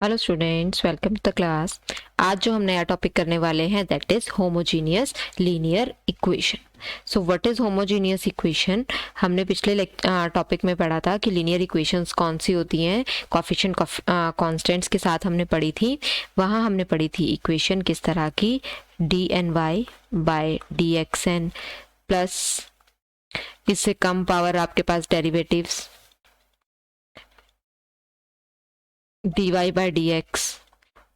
Hello students, welcome to the class. आज जो हम नया टॉपिक करने वाले हैं that is homogeneous linear equation. So what is homogeneous equation? हमने पिछले टॉपिक में पढ़ा था कि लीनियर इक्वेशंस कौन सी होती हैं, कोएफिशिएंट कांस्टेंट्स के साथ हमने पढ़ी थी। वहाँ हमने पढ़ी थी इक्वेशन किस तरह की, d n y by d x n plus इससे कम पावर आपके पास derivatives d y by d x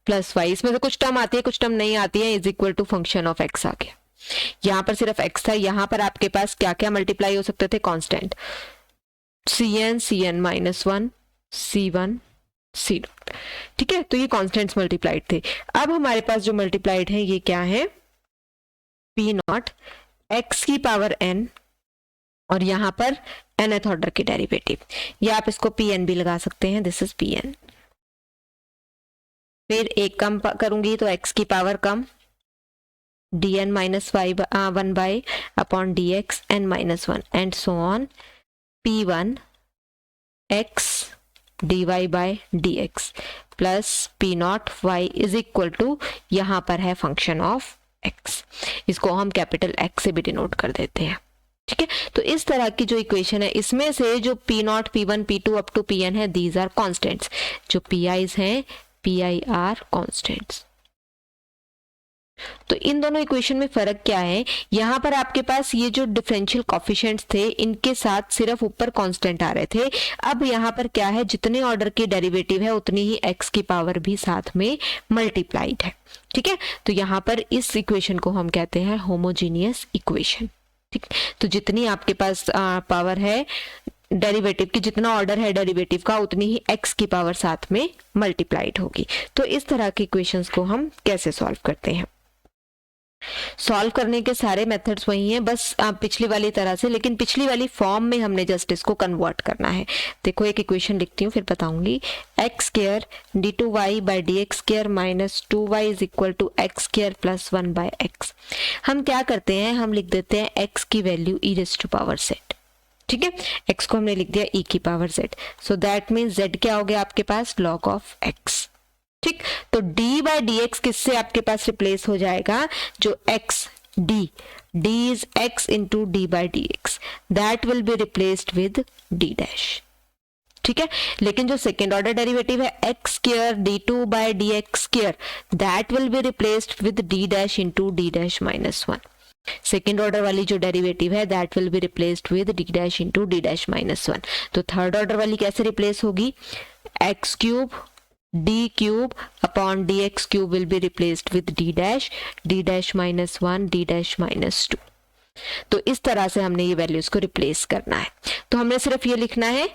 plus y, इसमें से कुछ टर्म आती है कुछ टर्म नहीं आती है, is equal to function of x आ गया। यहाँ पर सिर्फ एक्स था, यहाँ पर आपके पास क्या क्या मल्टीप्लाई हो सकते थे, constant c n minus one, c one, c dot. ठीक है, तो ये कांस्टेंट्स मल्टीप्लाइड थे। अब हमारे पास जो मल्टीप्लाइड है ये क्या है, पी नॉट एक्स की पावर एन और यहाँ पर nth ऑर्डर के डेरिवेटिव, या आप इसको पी एन भी लगा सकते हैं, दिस इज पी एन। फिर एक कम करूंगी तो x की पावर कम, D N minus Y one by upon D x N minus one and so on, P one X D Y by D x plus P naught Y is equal to, यहाँ पर है function of x, इसको हम capital X से भी denote कर देते हैं। ठीक है, तो इस तरह की जो इक्वेशन है इसमें से जो P naught P one P two up to P N है दीज आर कॉन्स्टेंट्स, जो पी आईज हैं पी आई आर कॉन्स्टेंट्स। तो इन दोनों इक्वेशन में फर्क क्या है, यहाँ पर आपके पास ये जो डिफरेंशियल कोफिशिएंट्स थे इनके साथ सिर्फ ऊपर कांस्टेंट आ रहे थे। अब यहाँ पर क्या है, जितने ऑर्डर की डेरिवेटिव है उतनी ही x की पावर भी साथ में मल्टीप्लाइड है। ठीक है, तो यहाँ पर इस इक्वेशन को हम कहते हैं होमोजीनियस इक्वेशन। ठीक, तो जितनी आपके पास पावर है डेरिवेटिव की, जितना ऑर्डर है डेरिवेटिव का उतनी ही x की पावर साथ में मल्टीप्लाइड होगी। तो इस तरह के इक्वेशंस को हम कैसे सॉल्व करते हैं? सॉल्व करने के सारे मेथड्स वही हैं, बस पिछली वाली तरह से, लेकिन पिछली वाली फॉर्म में हमने जस्ट इसको कन्वर्ट करना है। देखो एक इक्वेशन लिखती हूँ फिर बताऊंगी। X square D two Y by D x square minus two Y is equal to x square plus one by X. हम क्या करते हैं, हम लिख देते हैं एक्स की value E raise to power Z. ठीक है, x को हमने लिख दिया e की power z, so that mean z क्या हो गया आपके पास, log ऑफ x। ठीक, तो d बाय डी एक्स किससे आपके पास रिप्लेस हो जाएगा, जो x d is x into D by D x, that will be replaced with d dash. ठीक है, लेकिन जो सेकेंड ऑर्डर डेरिवेटिव है x square D two by D x square, that will be replaced with d dash into D dash minus one. Second order वाली जो derivative है that will be replaced with D dash into D dash minus one. तो third order वाली कैसे replace होगी, x cube D cube upon D x cube will be replaced with D dash minus one, d dash minus to. तो इस तरह से हमने ये वैल्यूज को रिप्लेस करना है। तो हमने सिर्फ ये लिखना है,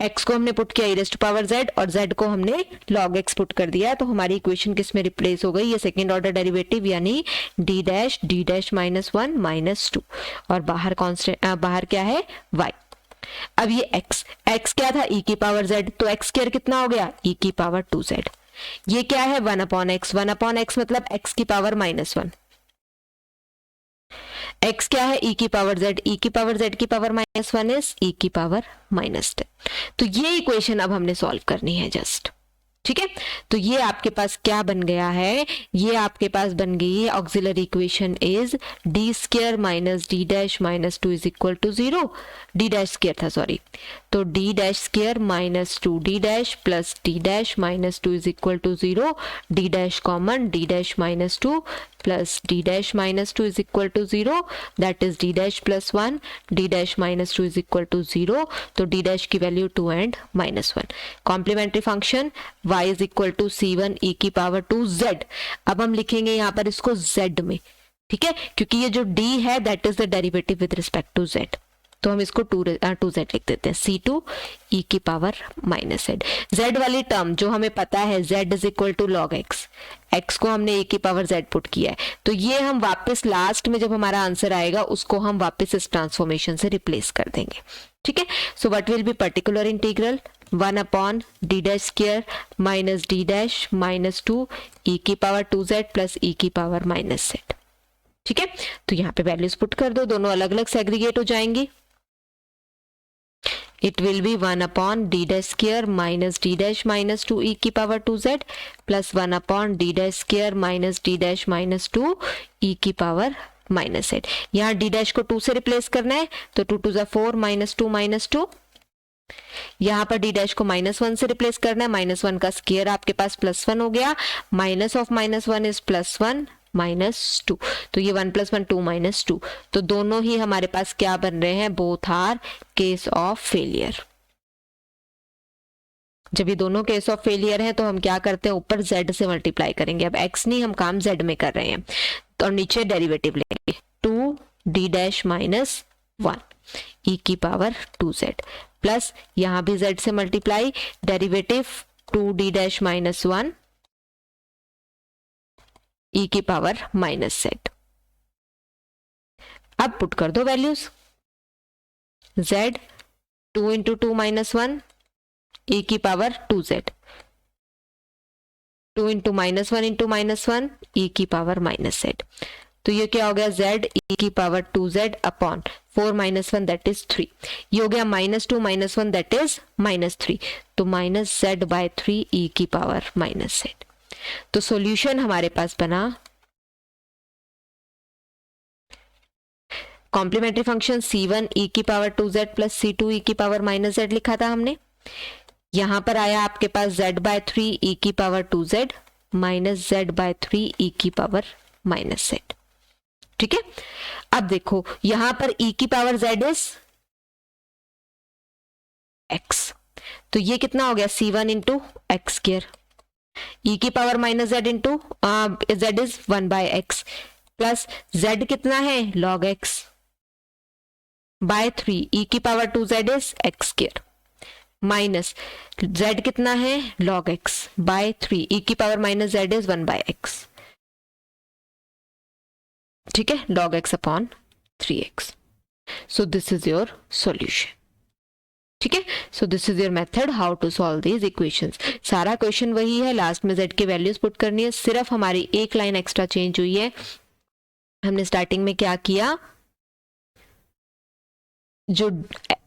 x को हमने पुट किया e raise to power z और z को हमने log x पुट कर दिया, तो हमारी इक्वेशन किस में रिप्लेस हो गई, ये सेकेंड ऑर्डर डेरिवेटिव यानी D dash minus one minus two, और बाहर कांस्टेंट बाहर क्या है y। अब ये x क्या था e की पावर z, तो x स्क्वायर कितना हो गया e की पावर 2z। ये क्या है 1 अपॉन x मतलब x की पावर माइनस वन। x क्या है e की पावर z की power minus one is e की पावर माइनस 10। तो ये इक्वेशन अब हमने सॉल्व करनी है जस्ट। ठीक है, तो ये आपके पास क्या बन गया है, ये आपके पास बन गई है auxiliary equation is d square minus d dash minus two is equal to zero, d dash square था सॉरी, तो d dash square minus two d dash plus d dash minus two is equal to zero, d dash common d dash minus two plus d dash minus two is equal to zero, that is d dash plus one, d dash minus two is equal to zero, तो d dash की value two and minus one. Complementary function y is equal to c one e की power to z। अब हम लिखेंगे यहाँ पर इसको z में, ठीक है, क्योंकि ये जो d है that is the derivative with respect to z, तो हम इसको टू z लिख देते हैं, सी टू ई की पावर माइनस z। z वाली टर्म जो हमें पता है z is equal to log x को हमने e की पावर z पुट किया है, तो ये हम वापस लास्ट में जब हमारा आंसर आएगा उसको हम वापस इस ट्रांसफॉर्मेशन से रिप्लेस कर देंगे। ठीक है, so what will be particular integral 1 upon d dash square minus d dash minus two e की पावर 2z प्लस ई की पावर माइनस z। ठीक है, तो यहाँ पे वैल्यूज पुट कर दो, दोनों अलग अलग सेग्रीगेट हो जाएंगी। it will be 1 upon d dash square minus d dash minus 2 e की power 2z plus 1 upon d dash square minus d dash minus 2 e की पावर माइनस z। यहाँ d dash को 2 से रिप्लेस करना है तो 2 2 4 minus 2 minus 2। यहाँ पर d dash को -1 से रिप्लेस करना है, -1 का स्क्वायर आपके पास +1 हो गया, माइनस ऑफ -1 इज +1 -2, तो ये 1 + 1 2 -2, तो दोनों ही हमारे पास क्या बन रहे हैं, both are case of failure. जब ये दोनों केस ऑफ फेलियर है तो हम क्या करते हैं, ऊपर z से मल्टीप्लाई करेंगे। अब x नहीं, हम काम z में कर रहे हैं, तो और नीचे डेरिवेटिव लेंगे 2d dash minus 1 e की पावर 2z प्लस यहां भी z से multiply, derivative 2d dash minus 1 e की पावर -z। अब पुट कर दो वैल्यूज, z 2 × 2 - 1 e की पावर 2z, 2 × -1 × -1 e की पावर -z, तो ये क्या हो गया, z e की power 2z upon 4 - 1 that is 3, ये हो गया -2 - 1 दैट इज -3, तो -z/3 e की पावर -z। तो सॉल्यूशन हमारे पास बना कॉम्प्लीमेंट्री फंक्शन c1 e की power 2z plus c2 e की पावर -z लिखा था हमने, यहां पर आया आपके पास z/3 e की power 2z minus z/3 e की पावर -z। ठीक है, अब देखो यहां पर e की पावर z इज x, तो ये कितना हो गया, c1 × x², e की power -z into z is 1/x plus z कितना है, log x बाय 3 e की power 2z is x² minus z कितना है, log x बाय 3 e की पावर -z इज 1/x, ठीक है, log x upon 3x। So this is your solution. ठीक है, so this is your method how to solve these equations. सारा question वही है, लास्ट में z की वैल्यूज पुट करनी है, सिर्फ हमारी एक लाइन एक्स्ट्रा चेंज हुई है। हमने स्टार्टिंग में क्या किया, जो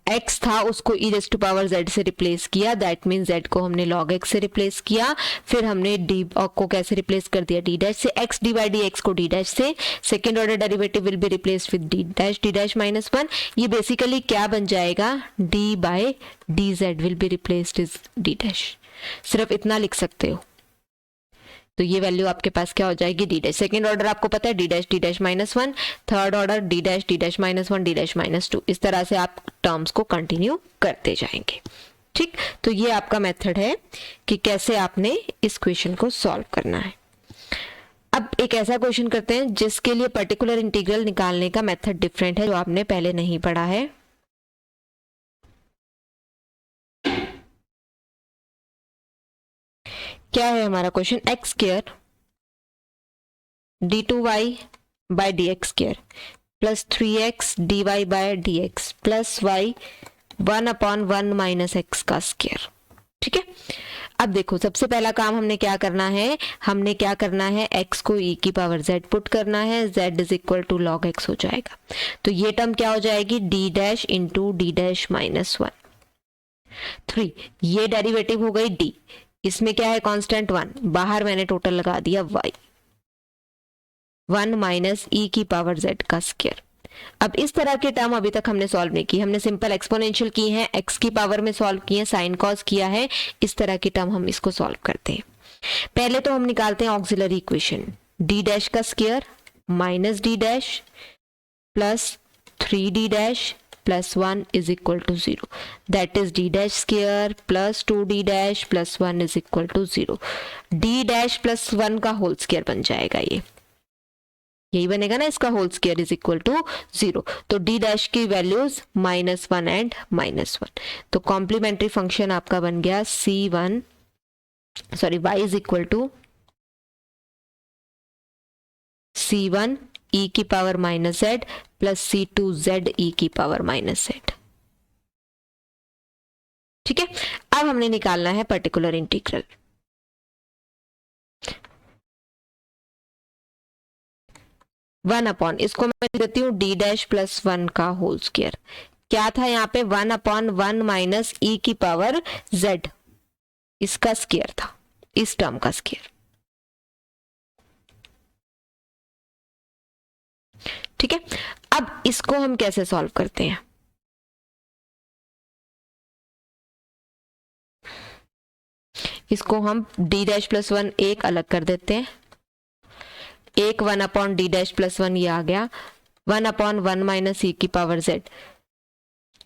x था उसको e⁻z से रिप्लेस किया, दैट मीन z को हमने log x से रिप्लेस किया, फिर हमने d को कैसे रिप्लेस कर दिया, d' से, x d/dx को d' से, second order derivative will be replaced with d' -1, ये बेसिकली क्या बन जाएगा, d/dz will be replaced is d', सिर्फ इतना लिख सकते हो, तो ये वैल्यू आपके पास क्या हो जाएगी, d'। सेकेंड ऑर्डर आपको पता है d' -1, third order d' -1 d' -2, इस तरह से आप टर्म्स को कंटिन्यू करते जाएंगे। ठीक, तो ये आपका मेथड है कि कैसे आपने इस क्वेश्चन को सॉल्व करना है। अब एक ऐसा क्वेश्चन करते हैं जिसके लिए पर्टिकुलर इंटीग्रल निकालने का मेथड डिफरेंट है, जो आपने पहले नहीं पढ़ा है। क्या है हमारा question, x² d2y by dx² plus 3x dy by dx plus y 1/1 - x का स्क्वायर। ठीक है, अब देखो सबसे पहला काम हमने क्या करना है, x को e की पावर z पुट करना है, z is equal to log x हो जाएगा, तो ये टर्म क्या हो जाएगी, d' इंटू d' -1, 3, ये डेरिवेटिव हो गई d, इसमें क्या है कांस्टेंट 1, बाहर मैंने टोटल लगा दिया y, 1 माइनस e की पावर z का स्क्वायर। अब इस तरह के टर्म अभी तक हमने सॉल्व नहीं की, हमने सिंपल एक्सपोनेंशियल की हैं, x की पावर में सॉल्व किए, साइन कॉस किया है, इस तरह के टर्म हम इसको सॉल्व करते हैं। पहले तो हम निकालते हैं ऑक्सिलरी इक्वेशन, d' का square minus d' plus 3d' plus 1 is equal to 0, that is d' square plus 2d' plus 1 is equal to 0, d' plus 1 का होल स्क्वायर बन जाएगा, ये यही बनेगा ना, इसका whole square is equal to 0, तो d' की वैल्यूज -1 एंड -1, तो कॉम्प्लीमेंट्री फंक्शन आपका बन गया y is equal to c1 e की power -z plus c2 z e की पावर -z। ठीक है, अब हमने निकालना है पर्टिकुलर इंटीग्रल। वन अपॉन, इसको मैं देती हूँ d' प्लस 1 का होल स्क्वायर, क्या था यहाँ पे 1/1 माइनस ई की पावर z, इसका स्क्वायर था, इस टर्म का स्क्वायर। ठीक है, अब इसको हम कैसे सॉल्व करते हैं? इसको हम d'+1 एक अलग कर देते हैं, एक 1/d'+1 ये आ गया, 1/1 माइनस ई की पावर z,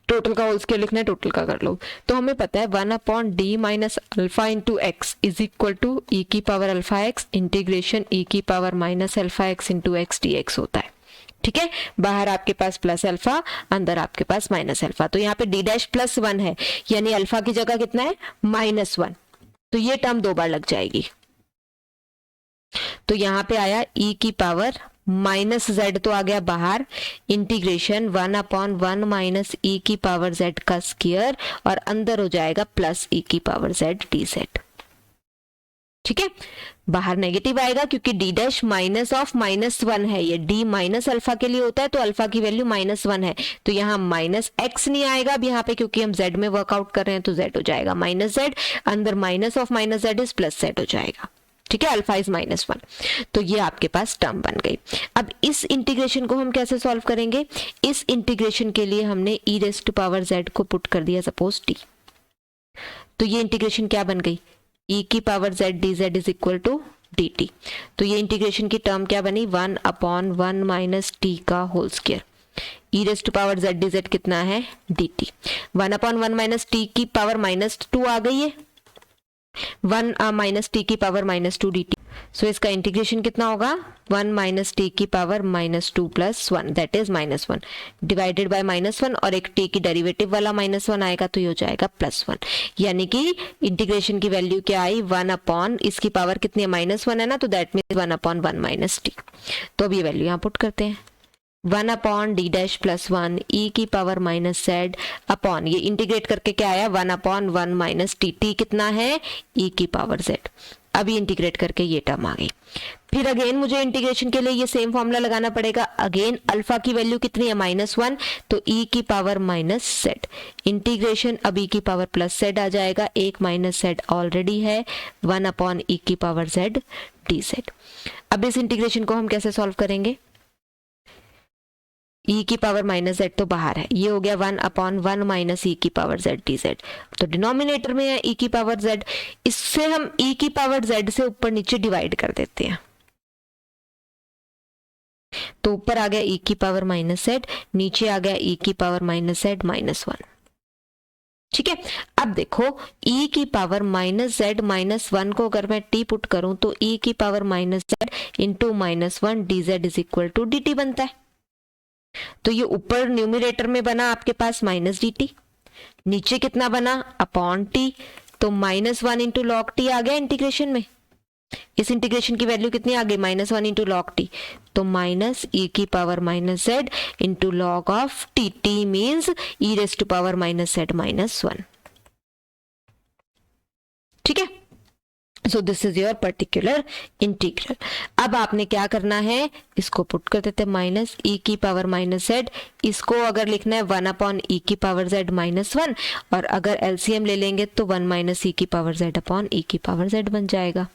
टोटल का होल स्क्वायर लिखना है, टोटल का कर लो। तो हमें पता है 1/d minus alpha into x is equal to e की power alpha x integration e की power minus alpha x into x d x होता है। ठीक है, बाहर आपके पास प्लस अल्फा, अंदर आपके पास माइनस अल्फा। तो यहाँ पे d'+1 है, यानी अल्फा की जगह कितना है -1, तो ये टर्म 2 बार लग जाएगी। तो यहाँ पे आया e की पावर माइनस z तो आ गया बाहर, इंटीग्रेशन 1/1 माइनस ई की पावर z का स्क्वायर, और अंदर हो जाएगा प्लस ई की पावर z dz। ठीक है, बाहर नेगेटिव आएगा क्योंकि d' माइनस ऑफ -1 है, ये d माइनस अल्फा के लिए होता है, तो अल्फा की वैल्यू -1 है, तो यहाँ माइनस x नहीं आएगा अब यहाँ पे, क्योंकि हम z में वर्कआउट कर रहे हैं, तो z हो जाएगा -z, अंदर minus of -z is plus z हो जाएगा। ठीक है, अल्फा इज -1, तो ये आपके पास टर्म बन गई। अब इस इंटीग्रेशन को हम कैसे सॉल्व करेंगे? इस इंटीग्रेशन के लिए हमने e⁻z को पुट कर दिया सपोज t, तो ये इंटीग्रेशन क्या बन गई? e की power z dz is equal to dt। तो ये इंटीग्रेशन की टर्म क्या बनी? 1/1 माइनस t का होल स्क्वायर, e⁻z dz कितना है? dt। 1/1 माइनस t की पावर -2 आ गई है, 1 माइनस टी की पावर -2 dt। सो इसका इंटीग्रेशन कितना होगा? 1 माइनस टी की power -2 plus 1 that is -1 divided by -1, और एक t की डेरिवेटिव वाला -1 आएगा, तो ये हो जाएगा +1, यानी कि इंटीग्रेशन की वैल्यू क्या आई? 1/ इसकी पावर कितनी है? -1 है ना, तो दैट मीन्स 1/1 माइनस टी। तो अब ये वैल्यू यहाँ पुट करते हैं, 1/d'+1 e की पावर -z अपॉन, ये इंटीग्रेट करके क्या आया? 1/1 माइनस टी, टी कितना है? e की पावर z। अब ये इंटीग्रेट करके ये टर्म आ गई। फिर अगेन मुझे इंटीग्रेशन के लिए ये सेम फॉर्मूला लगाना पड़ेगा, अगेन अल्फा की वैल्यू कितनी है? -1, तो e की पावर -z, इंटीग्रेशन अब e की पावर +z आ जाएगा, एक -z ऑलरेडी है, 1/e की पावर z dz। अब इस इंटीग्रेशन को हम कैसे सॉल्व करेंगे? e की पावर -z तो बाहर है, ये हो गया 1/1 माइनस ई की पावर z dz, तो डिनोमिनेटर में है e की पावर z, इससे हम e की पावर z से ऊपर नीचे डिवाइड कर देते हैं, तो ऊपर आ गया e की पावर -z, नीचे आ गया e की पावर -z -1। ठीक है, अब देखो e की पावर -z -1 को अगर मैं t पुट करूं, तो e की power -z into -1 dz is equal to dt बनता है। तो ये ऊपर न्यूमरेटर में बना आपके पास -dt, नीचे कितना बना? अपॉन t, तो -1 इंटू लॉग टी आ गया इंटीग्रेशन में। इस इंटीग्रेशन की वैल्यू कितनी आ गई? -1 इंटू लॉग टी, तो माइनस e की power -z into log of t, t means e⁻z -1। ठीक है, so this is your particular integral. अब आपने क्या करना है? इसको पुट कर देते हैं -e की पावर -z, इसको अगर लिखना है 1/e की पावर z -1, और अगर एलसीएम ले लेंगे तो 1 - e की पावर z अपॉन e की पावर z बन जाएगा।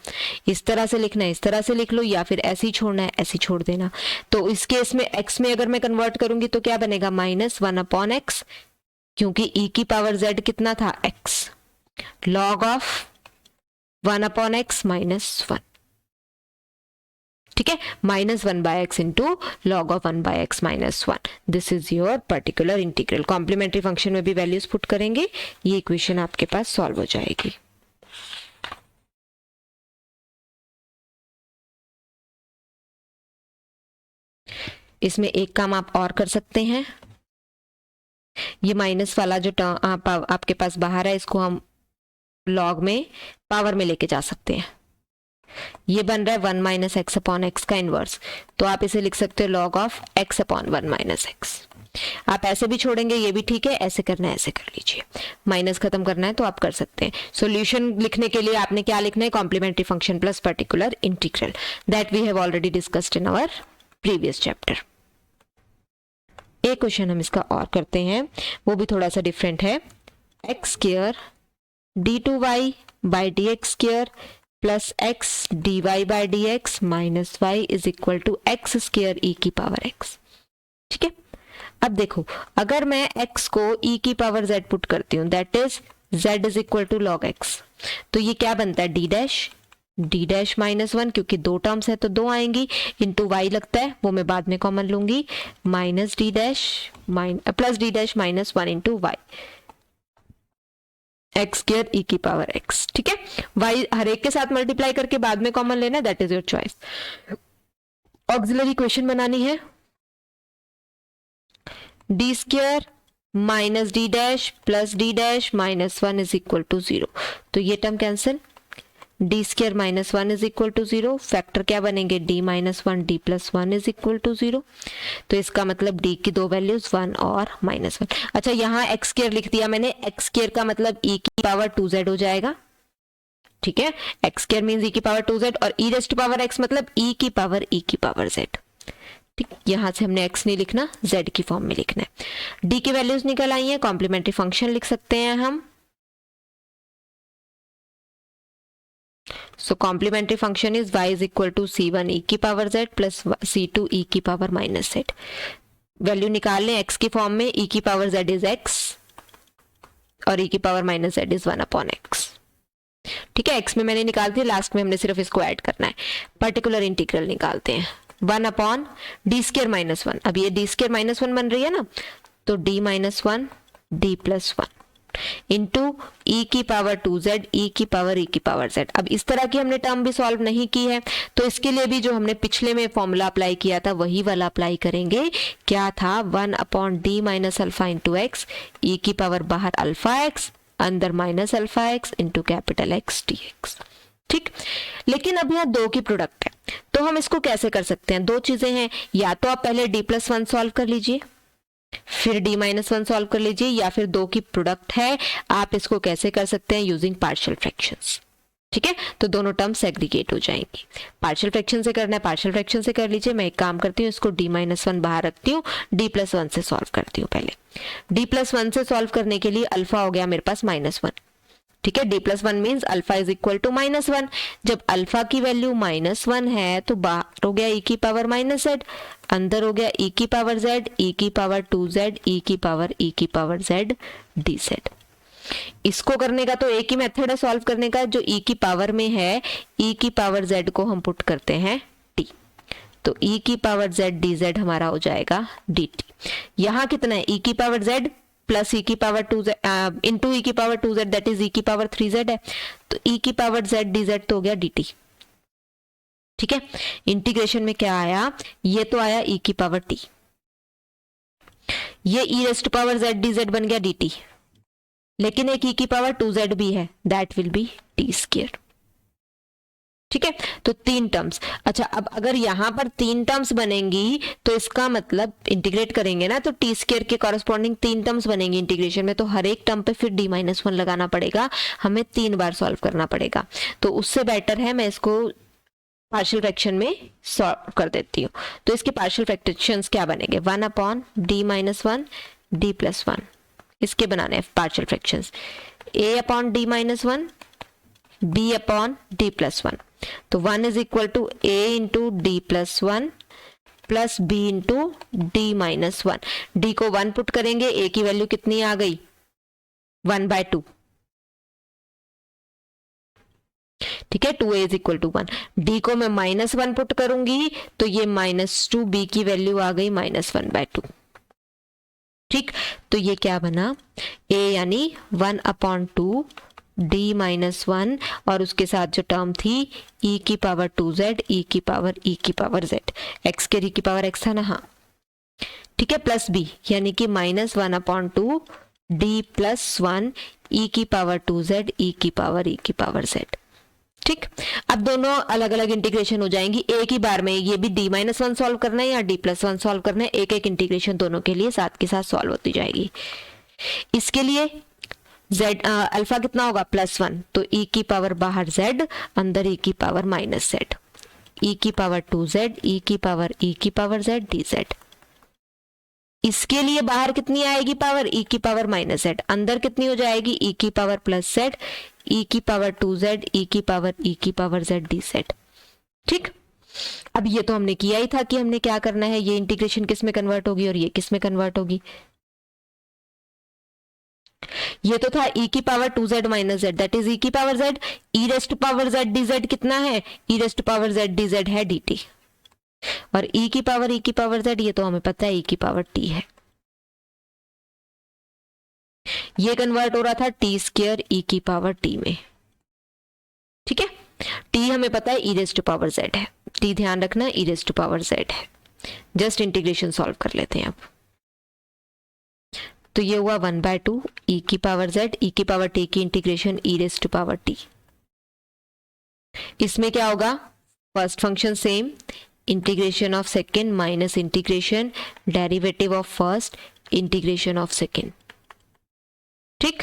इस तरह से लिखना है, इस तरह से लिख लो, या फिर ऐसे ही छोड़ना है, ऐसे ही छोड़ देना। तो इस केस में x में अगर मैं कन्वर्ट करूंगी तो क्या बनेगा? -1/x, क्योंकि e की पावर z कितना था? x, log of 1/x -1। ठीक है, -1/x into log of 1/x -1। This is your particular integral. Complementary function में भी वैल्यूज पुट करेंगे, ये इक्वेशन आपके पास सॉल्व हो जाएगी। इसमें एक काम आप और कर सकते हैं, ये माइनस वाला जो टर्म आपके पास बाहर है, इसको हम लॉग में पावर में लेके जा सकते हैं। ये बन रहा है 1 - x अपॉन x का इनवर्स, तो आप इसे लिख सकते हो log of x upon 1 - x। आप ऐसे भी छोड़ेंगे, ये भी ठीक है, ऐसे करना है ऐसे कर लीजिए, माइनस खत्म करना है तो आप कर सकते हैं। सॉल्यूशन लिखने के लिए आपने क्या लिखना है? Complementary function plus particular integral, that we have already discussed in our previous chapter. एक क्वेश्चन हम इसका और करते हैं, वो भी थोड़ा सा डिफरेंट है। X square d2y by D x square plus x D Y by D x minus y is equal to x square e की पावर एक्स। ठीक है, अब देखो अगर मैं x को e की पावर z पुट करती हूँ, that is z is equal to log x, तो ये क्या बनता है d डैश माइनस 1, क्योंकि दो टर्म्स है तो दो आएंगी, इंटू y लगता है, वो मैं बाद में कॉमन लूंगी, minus d dash plus d dash minus 1 into y x square e की पावर x। ठीक है, y हर एक के साथ मल्टीप्लाई करके बाद में कॉमन लेना, that is your choice. Auxiliary equation बनानी है, d square minus d dash plus d dash minus 1 is equal to 0, तो ये term cancel, d square minus 1 is equal to 0, factor क्या बनेंगे d minus 1 d plus 1 is equal to 0, तो इसका मतलब d की दो वैल्यूज 1 और माइनस 1। अच्छा यहाँ एक्स स्क्वायर लिख दिया मैंने, एक्स स्क्वायर का मतलब e की पावर 2z हो जाएगा। ठीक है, एक्स स्क्वायर मीन्स e की पावर 2z और e raise to power x मतलब e की पावर z। ठीक, यहां से हमने x नहीं लिखना, z की फॉर्म में लिखना है। d की वैल्यूज निकल आई हैं, कॉम्प्लीमेंट्री फंक्शन लिख सकते हैं हम। So complementary function is y is equal to c1 e की power z plus c2 e की पावर माइनस z। वैल्यू निकाल लें x की फॉर्म में, e की पावर z इज x और e की power minus z is 1 upon x। ठीक है, x में मैंने निकाल दी, लास्ट में हमने सिर्फ इसको ऐड करना है। पर्टिकुलर इंटीग्रल निकालते हैं, 1 अपॉन डी स्क्वायर माइनस 1, अब ये डी स्क्वायर माइनस 1 बन रही है ना, तो d minus 1 d plus 1 into e की पावर 2z e की पावर z। अब इस तरह की हमने टर्म भी सॉल्व नहीं की है, तो इसके लिए भी जो हमने पिछले में फॉर्मूला अप्लाई किया था वही वाला अप्लाई करेंगे। क्या था, 1 upon d minus alpha into x, e की पावर बाहर अल्फा एक्स अंदर minus alpha x into capital x d x. ठीक, लेकिन अब यहाँ दो की प्रोडक्ट है, तो हम इसको कैसे कर सकते हैं, दो चीजें हैं, या तो आप पहले d प्लस 1 सॉल्व कर लीजिए, फिर d माइनस 1 सॉल्व कर लीजिए, या फिर दो की प्रोडक्ट है, आप इसको कैसे कर सकते हैं, यूजिंग पार्शियल फ्रैक्शंस। ठीक है, तो दोनों टर्म सेग्रीगेट हो जाएंगी। पार्शियल फ्रैक्शन से करना है, पार्शियल फ्रैक्शन से कर लीजिए। मैं एक काम करती हूँ, इसको d माइनस 1 बाहर रखती हूँ, d प्लस 1 से सॉल्व करती हूँ। पहले d प्लस 1 से सॉल्व करने के लिए अल्फा हो गया मेरे पास माइनस 1। ठीक है, d plus 1 means alpha is equal to minus 1। जब अल्फा की वैल्यू माइनस 1 है तो बाहर हो गया e की पावर माइनस z, अंदर हो गया e की पावर z, e की पावर 2z, e की पावर z dz। इसको करने का तो एक ही मेथड है सॉल्व करने का, जो e की पावर में है, e की पावर z को हम पुट करते हैं t, तो e की पावर z dz हमारा हो जाएगा dt। यहाँ कितना है, e की पावर z प्लस e की पावर 2z इंटू e की power 2z that is e की पावर 3z है, तो e की पावर z dz तो हो गया dt। ठीक है, इंटीग्रेशन में क्या आया, ये तो आया e की पावर t, ये e raise to power z dz बन गया dt, लेकिन एक e की पावर 2z भी है, that will B t square. ठीक है, तो तीन टर्म्स। अच्छा, अब अगर यहाँ पर तीन टर्म्स बनेंगी तो इसका मतलब इंटीग्रेट करेंगे ना, तो टी स्क्वायर के कॉरेस्पॉन्डिंग तीन टर्म्स बनेंगी इंटीग्रेशन में, तो हर एक टर्म पे फिर d माइनस 1 लगाना पड़ेगा, हमें 3 बार सॉल्व करना पड़ेगा। तो उससे बेटर है मैं इसको पार्शियल फ्रैक्शन में सॉल्व कर देती हूँ। तो इसके पार्शियल फ्रैक्शंस क्या बनेंगे, 1 upon d minus 1 d plus 1, इसके बनाने हैं partial fractions, a upon d minus 1 b upon d plus 1, तो 1 is equal to a into d plus 1 plus b into d minus 1। d को 1 पुट करेंगे, a की value कितनी आ गई, 1/2। ठीक है, 2a is equal to 1। d को मैं माइनस 1 पुट करूंगी तो ये -2, b की वैल्यू आ गई -1/2। ठीक, तो ये क्या बना, a यानी 1/2 d माइनस 1 और उसके साथ जो टर्म थी e की पावर 2z e की पावर z, x के e की पावर x था ना, हाँ ठीक है, प्लस b यानी कि -1/2 d प्लस 1 e की पावर 2z e की पावर z। ठीक, अब दोनों अलग अलग इंटीग्रेशन हो जाएंगी एक ही बार में, ये भी d माइनस 1 सॉल्व करना है या d प्लस 1 सॉल्व करना है, एक एक इंटीग्रेशन दोनों के लिए साथ के साथ सॉल्व होती जाएगी। इसके लिए z अल्फा कितना होगा +1, तो e की पावर बाहर z अंदर e की पावर -z, e की पावर 2z e की पावर z dz। इसके लिए बाहर कितनी आएगी पावर, e की पावर माइनस z, अंदर कितनी हो जाएगी e की पावर प्लस z, e की पावर 2z, e की पावर z dz। ठीक, अब ये तो हमने किया ही था कि हमने क्या करना है, ये इंटीग्रेशन किस में कन्वर्ट होगी और ये किस में कन्वर्ट होगी। ये तो था e की power 2z minus z, that is e की power z, e raised to power z dz कितना है, e raised to power z dz है dt, और e की पावर z ये तो हमें पता है e की पावर t है। ये कन्वर्ट हो रहा था t स्क्वायर e की पावर t में। ठीक है, t हमें पता है e raised to power z है, t ध्यान रखना e raised to power z है। जस्ट इंटीग्रेशन सॉल्व कर लेते हैं अब। तो ये हुआ 1/2 e की पावर z, e की पावर t की integration e raised to power t। इसमें क्या होगा, first function same, integration of second minus integration derivative of first integration of second. ठीक,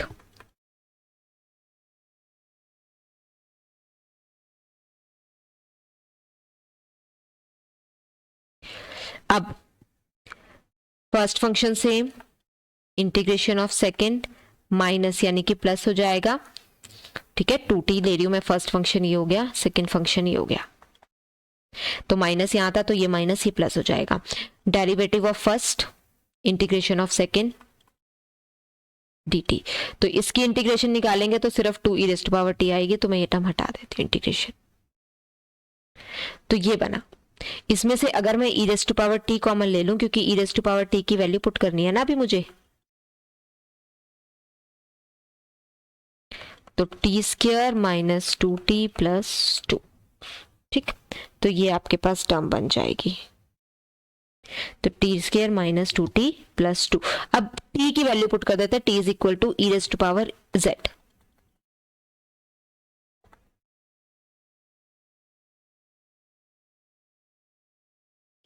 अब first function same, integration of second minus यानी कि plus हो जाएगा। ठीक है, 2t ले रही हूं मैं, फर्स्ट फंक्शन ये हो गया, सेकेंड फंक्शन ये हो गया, तो माइनस यहां था तो ये माइनस ही प्लस हो जाएगा। Derivative of first integration of second dt, तो इसकी इंटीग्रेशन निकालेंगे तो सिर्फ 2e rest to power t आएगी, तो मैं ये टर्म हटा देती हूँ इंटीग्रेशन। तो ये बना, इसमें से अगर मैं e raised to power t common ले लूं, क्योंकि e raised to power t की वैल्यू पुट करनी है ना अभी मुझे, तो t square minus 2t plus 2। ठीक, तो ये आपके पास टर्म बन जाएगी, तो t square minus 2t plus 2। अब t की वैल्यू पुट कर देते हैं, t is equal to e raised to power z।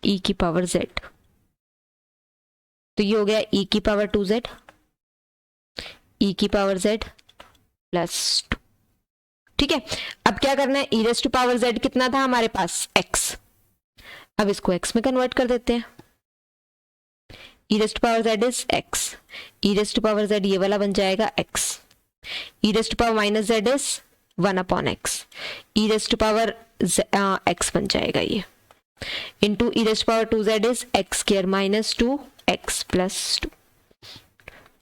e की पावर z, तो ये हो गया e की पावर 2z, e की पावर z प्लस 2। ठीक है, अब क्या करना है, e raised to power z कितना था हमारे पास, x, अब इसको x में कन्वर्ट कर देते हैं। e raised to power z is x, e raised to power z ये वाला बन जाएगा x, e raised to power minus z is 1/x, e raised to power x बन जाएगा ये, into e raised to power 2z is x square minus 2x plus 2।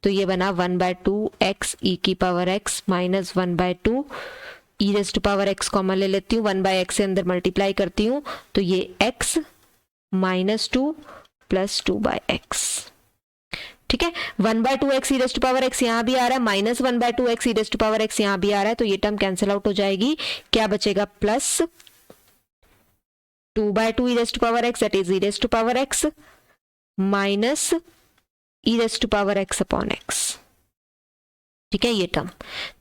तो ये बना 1/2 x e की power x minus 1/2 e raised to power x common ले लेती हूँ, 1/x से अंदर मल्टीप्लाई करती हूँ, तो ये x माइनस 2 प्लस 2/x। ठीक है, 1/2 x e raised to power x यहाँ भी आ रहा है, minus 1/2 x e raised to power x यहाँ भी आ रहा है, तो ये टर्म कैंसिल आउट हो जाएगी। क्या बचेगा, plus 2/2 e raised to power x, that is e raised to power x माइनस e raised to power x upon x। ठीक है, ये टर्म,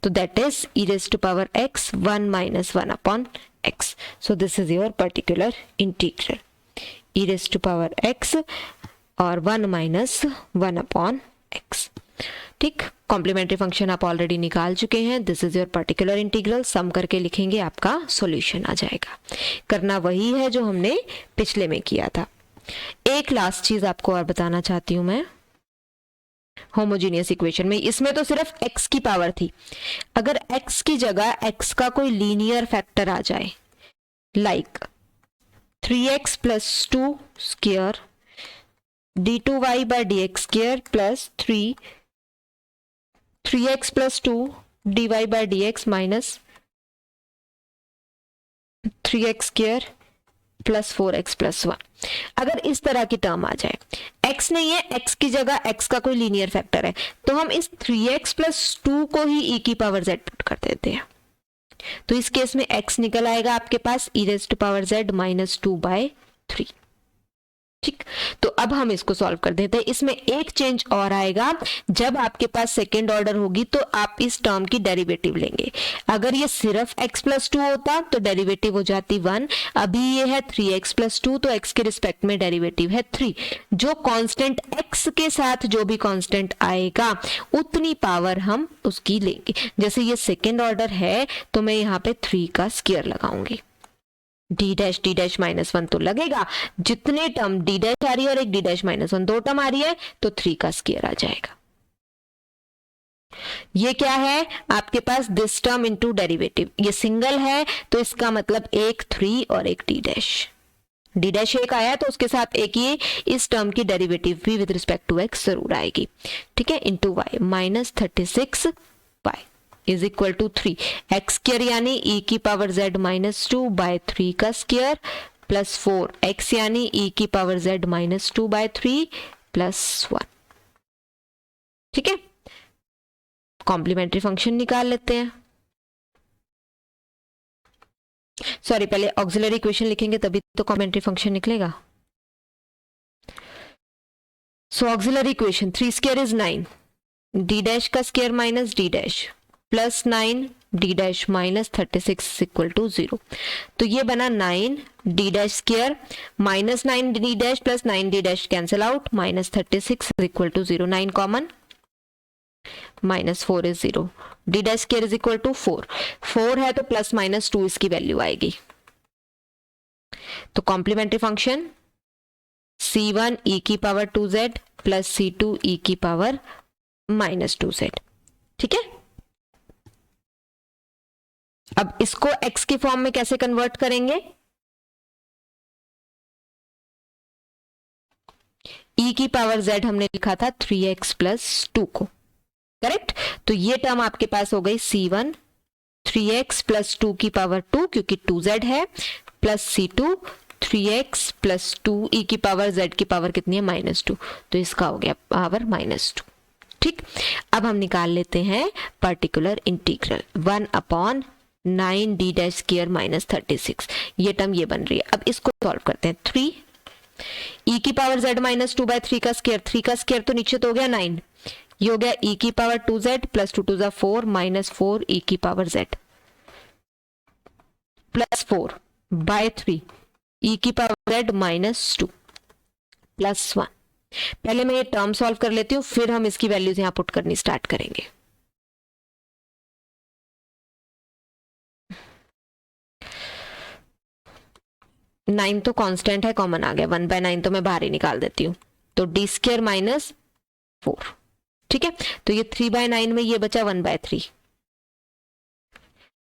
तो that is e raised to power x 1 minus 1 upon x। So this is your particular integral, e raised to power x और 1 minus 1 upon x। ठीक, complementary function आप already निकाल चुके हैं, this is your particular integral, सम करके लिखेंगे आपका solution आ जाएगा। करना वही है जो हमने पिछले में किया था। एक लास्ट चीज आपको और बताना चाहती हूं मैं, होमोजीनियस इक्वेशन में, इसमें तो सिर्फ x की पावर थी, अगर x की जगह x का कोई लीनियर फैक्टर आ जाए, like 3x plus 2 square d2y by dx square plus 3x plus 2 dy by dx minus 3x square plus 4x plus 1, अगर इस तरह की टर्म आ जाए, x नहीं है, x की जगह x का कोई लीनियर फैक्टर है, तो हम इस 3x प्लस 2 को ही e की पावर z पुट कर देते हैं, तो इस केस में x निकल आएगा आपके पास e raise to power z minus 2/3। ठीक, तो अब हम इसको सॉल्व कर देते हैं। इसमें एक चेंज और आएगा, जब आपके पास सेकेंड ऑर्डर होगी तो आप इस टर्म की डेरिवेटिव लेंगे। अगर ये सिर्फ x प्लस 2 होता तो डेरिवेटिव हो जाती 1, अभी ये है 3x प्लस 2, तो x के रिस्पेक्ट में डेरिवेटिव है 3। जो कांस्टेंट x के साथ जो भी कांस्टेंट आएगा उतनी पावर हम उसकी लेंगे। जैसे ये सेकेंड ऑर्डर है तो मैं यहाँ पे 3 का स्क्वायर लगाऊंगी, डी डैश माइनस वन तो लगेगा, जितने टर्म डी डैश आ रही है और एक डी डैश माइनस वन, दो टर्म आ रही है तो 3 का स्क्वायर आ जाएगा। ये क्या है आपके पास, दिस टर्म इनटू डेरिवेटिव, ये सिंगल है तो इसका मतलब एक 3 और एक डी डैश एक आया तो उसके साथ एक ये इस टर्म की डेरिवेटिव भी विद रिस्पेक्ट टू एक्स जरूर आएगी, ठीक है, into y minus 36 y is equal to 3 x square यानी e की पावर z माइनस 2 बाय 3 का स्क्वायर प्लस 4 एक्स यानी e की power z minus 2 by 3 plus 1, ठीक है। कॉम्प्लीमेंट्री फंक्शन निकाल लेते हैं, सॉरी पहले ऑक्सिलरी इक्वेशन लिखेंगे तभी तो कॉम्प्लीमेंट्री फंक्शन निकलेगा। So auxiliary equation 3 square is 9, d dash का square minus d dash plus 9 d dash minus 36 equal to 0। तो ये बना 9 d dash square minus 9 d dash plus 9 d dash cancel out minus 36 equal to 0, 9 common minus 4 is 0, d dash square is equal to 4 है तो plus minus 2 इसकी value आएगी। तो complementary function c1 e की power 2z plus c2 e की power minus 2z, ठीक है। अब इसको x की फॉर्म में कैसे कन्वर्ट करेंगे, e की पावर z हमने लिखा था 3x प्लस 2 को, करेक्ट। तो ये टर्म आपके पास हो गई c1 3x प्लस 2 की पावर 2 क्योंकि 2z है, plus c2 3x plus 2 e की पावर z की पावर कितनी है माइनस 2, तो इसका हो गया पावर माइनस 2, ठीक। अब हम निकाल लेते हैं particular integral 1/9 D dash square minus 36, ये टर्म ये बन रही है। अब इसको सॉल्व करते हैं, 3 e की पावर z माइनस 2 बाय 3 का स्क्वायर, 3 का स्क्वायर तो नीचे तो हो गया 9, ये हो गया e की power 2z plus 2 2 4 minus 4 e की power z plus 4 by 3 e की पावर z माइनस 2 प्लस 1। पहले मैं ये टर्म सॉल्व कर लेती हूँ, फिर हम इसकी वैल्यूज यहां पुट करनी स्टार्ट करेंगे। नाइन तो कांस्टेंट है, कॉमन आ गया, 1/9 तो मैं बाहर ही निकाल देती हूँ, तो डी स्क्वायर माइनस 4, ठीक है। तो ये 3/9 में ये बचा 1/3,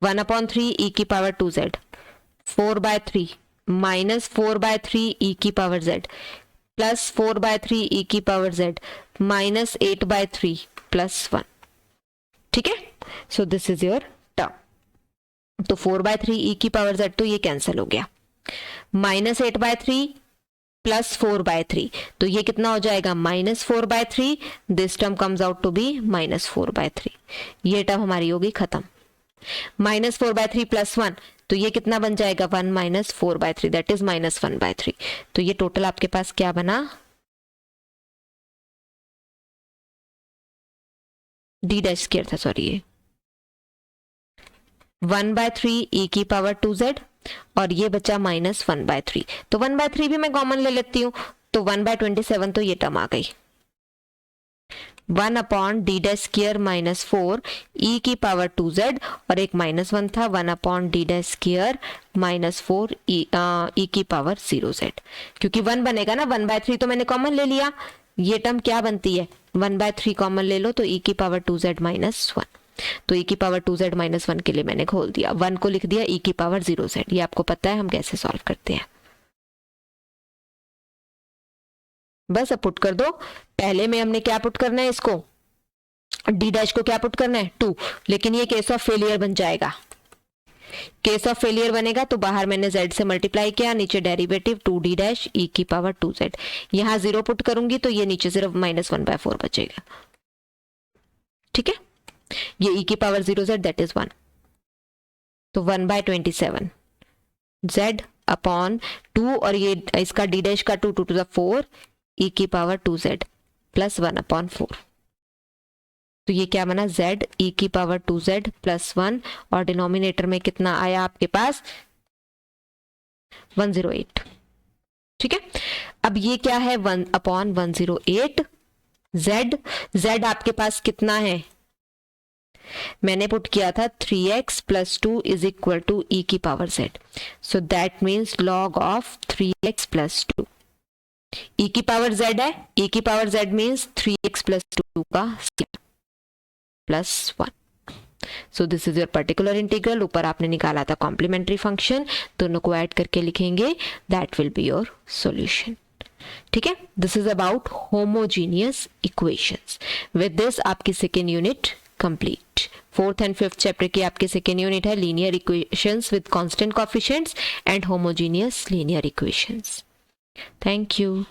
1/3 e की पावर 2z 4/3 माइनस 4/3 e की पावर z प्लस 4/3 e की पावर z माइनस 8/3 प्लस 1, ठीक है। So this is your term. तो 4/3 e की पावर z तो ये कैंसिल हो गया, माइनस 8/3 प्लस 4/3, तो ये कितना हो जाएगा minus 4/3, this term comes out to be minus 4/3, ये टर्म हमारी होगी खत्म। माइनस 4/3 प्लस 1, तो ये कितना बन जाएगा 1 माइनस 4/3, दैट इज माइनस 1/3। तो ये टोटल आपके पास क्या बना, डी डैश स्क्वायर था, सॉरी ये 1/3 e की पावर 2z और ये बचा माइनस 1/3, तो 1/3 भी मैं कॉमन ले लेती हूँ, तो 1/27 तो ये टर्म आ गई, 1/d dash square minus 4 e की पावर 2z और एक माइनस 1 था, 1/d dash square minus 4 e की पावर 0z, क्योंकि 1 बनेगा ना, 1/3 तो मैंने कॉमन ले लिया, ये टर्म क्या बनती है 1/3 कॉमन ले लो तो e की पावर 2z माइनस 1, तो e की पावर 2z माइनस 1 के लिए मैंने खोल दिया, 1 को लिख दिया e की पावर 0z। ये आपको पता है हम कैसे सॉल्व करते हैं, बस अब पुट कर दो। पहले में हमने क्या पुट करना है, इसको डी डैश को क्या पुट करना है 2, लेकिन ये केस ऑफ फेलियर बन जाएगा, केस ऑफ फेलियर बनेगा तो बाहर मैंने z से मल्टीप्लाई किया, नीचे डेरिवेटिव 2d डैश e की पावर 2z, यहां 0 पुट करूंगी तो ये नीचे सिर्फ माइनस 1/4 बचेगा, ठीक है। ये e की पावर 0z दैट इज 1, तो 1/27 z अपॉन 2 और ये इसका d डैश का 2 2 to the 4 e की पावर 2z प्लस 1/4, तो ये क्या बना z e की पावर 2z प्लस 1 और डिनोमिनेटर में कितना आया आपके पास 108, ठीक है। अब ये क्या है 1/108 z, z आपके पास कितना है मैंने पुट किया था 3x plus 2 is equal to e की power z, so that means log of 3x plus 2, e की पावर z है, e की power z means 3x plus 2 का plus 1, so this is your particular integral. ऊपर आपने निकाला था complementary function, दोनों को ऐड करके लिखेंगे, that will be your solution. ठीक है, this is about homogeneous equations. With this आपकी second unit complete. Fourth and fifth chapter की आपकी सेकेंड यूनिट है linear equations with constant coefficients and homogeneous linear equations. Thank you.